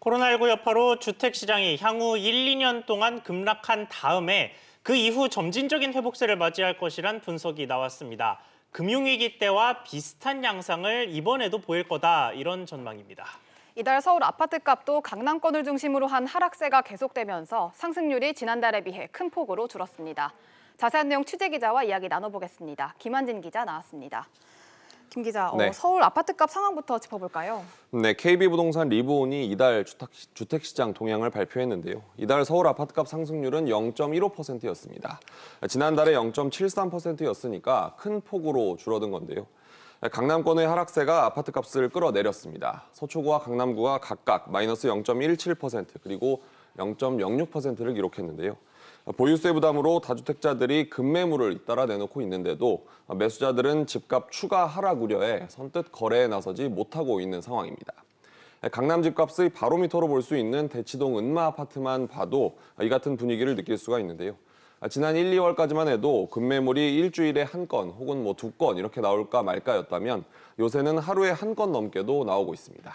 코로나19 여파로 주택시장이 향후 1, 2년 동안 급락한 다음에 그 이후 점진적인 회복세를 맞이할 것이란 분석이 나왔습니다. 금융위기 때와 비슷한 양상을 이번에도 보일 거다, 이런 전망입니다. 이달 서울 아파트값도 강남권을 중심으로 한 하락세가 계속되면서 상승률이 지난달에 비해 큰 폭으로 줄었습니다. 자세한 내용 취재기자와 이야기 나눠보겠습니다. 김한진 기자 나왔습니다. 김 기자, 네. 서울 아파트값 상황부터 짚어볼까요? 네, KB부동산 리브온이 이달 주택시장 동향을 발표했는데요. 이달 서울 아파트값 상승률은 0.15%였습니다. 지난달에 0.73%였으니까 큰 폭으로 줄어든 건데요. 강남권의 하락세가 아파트값을 끌어내렸습니다. 서초구와 강남구가 각각 마이너스 0.17% 그리고 0.06%를 기록했는데요. 보유세 부담으로 다주택자들이 급매물을 잇따라 내놓고 있는데도 매수자들은 집값 추가 하락 우려에 선뜻 거래에 나서지 못하고 있는 상황입니다. 강남 집값의 바로미터로 볼 수 있는 대치동 은마 아파트만 봐도 이 같은 분위기를 느낄 수가 있는데요. 지난 1, 2월까지만 해도 급매물이 일주일에 한 건 혹은 두 건 이렇게 나올까 말까였다면 요새는 하루에 한 건 넘게도 나오고 있습니다.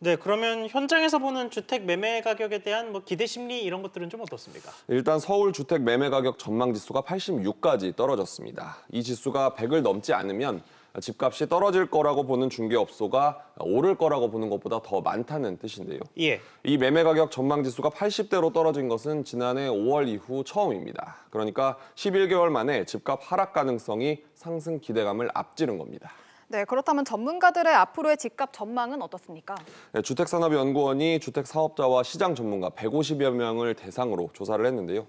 네, 그러면 현장에서 보는 주택 매매 가격에 대한 기대 심리 이런 것들은 좀 어떻습니까? 일단 서울 주택 매매 가격 전망 지수가 86까지 떨어졌습니다. 이 지수가 100을 넘지 않으면 집값이 떨어질 거라고 보는 중개업소가 오를 거라고 보는 것보다 더 많다는 뜻인데요. 예. 이 매매 가격 전망 지수가 80대로 떨어진 것은 지난해 5월 이후 처음입니다. 그러니까 11개월 만에 집값 하락 가능성이 상승 기대감을 앞지른 겁니다. 네, 그렇다면 전문가들의 앞으로의 집값 전망은 어떻습니까? 주택산업연구원이 주택사업자와 시장 전문가 150여 명을 대상으로 조사를 했는데요.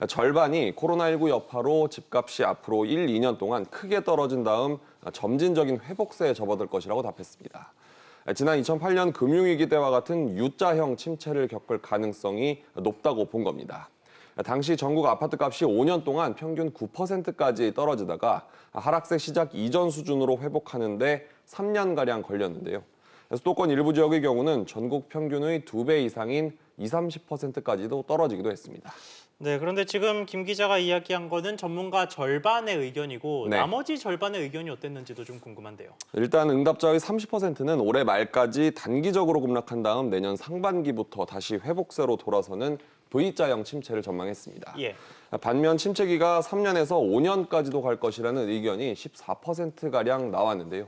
절반이 코로나19 여파로 집값이 앞으로 1, 2년 동안 크게 떨어진 다음 점진적인 회복세에 접어들 것이라고 답했습니다. 지난 2008년 금융위기 때와 같은 U자형 침체를 겪을 가능성이 높다고 본 겁니다. 당시 전국 아파트값이 5년 동안 평균 9%까지 떨어지다가 하락세 시작 이전 수준으로 회복하는데 3년가량 걸렸는데요. 수도권 일부 지역의 경우는 전국 평균의 2배 이상인 20, 30%까지도 떨어지기도 했습니다. 네, 그런데 지금 김 기자가 이야기한 거는 전문가 절반의 의견이고 네. 나머지 절반의 의견이 어땠는지도 좀 궁금한데요. 일단 응답자의 30%는 올해 말까지 단기적으로 급락한 다음 내년 상반기부터 다시 회복세로 돌아서는 V자형 침체를 전망했습니다. 예. 반면 침체기가 3년에서 5년까지도 갈 것이라는 의견이 14%가량 나왔는데요.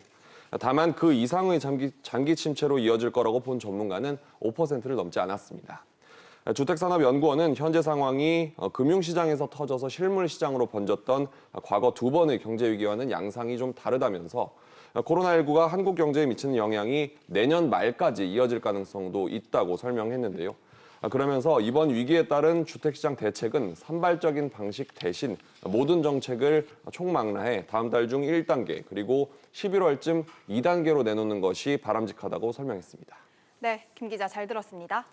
다만 그 이상의 장기 침체로 이어질 거라고 본 전문가는 5%를 넘지 않았습니다. 주택산업연구원은 현재 상황이 금융시장에서 터져서 실물시장으로 번졌던 과거 2번의 경제위기와는 양상이 좀 다르다면서 코로나19가 한국 경제에 미치는 영향이 내년 말까지 이어질 가능성도 있다고 설명했는데요. 그러면서 이번 위기에 따른 주택시장 대책은 산발적인 방식 대신 모든 정책을 총망라해 다음 달 중 1단계 그리고 11월쯤 2단계로 내놓는 것이 바람직하다고 설명했습니다. 네, 김 기자 잘 들었습니다.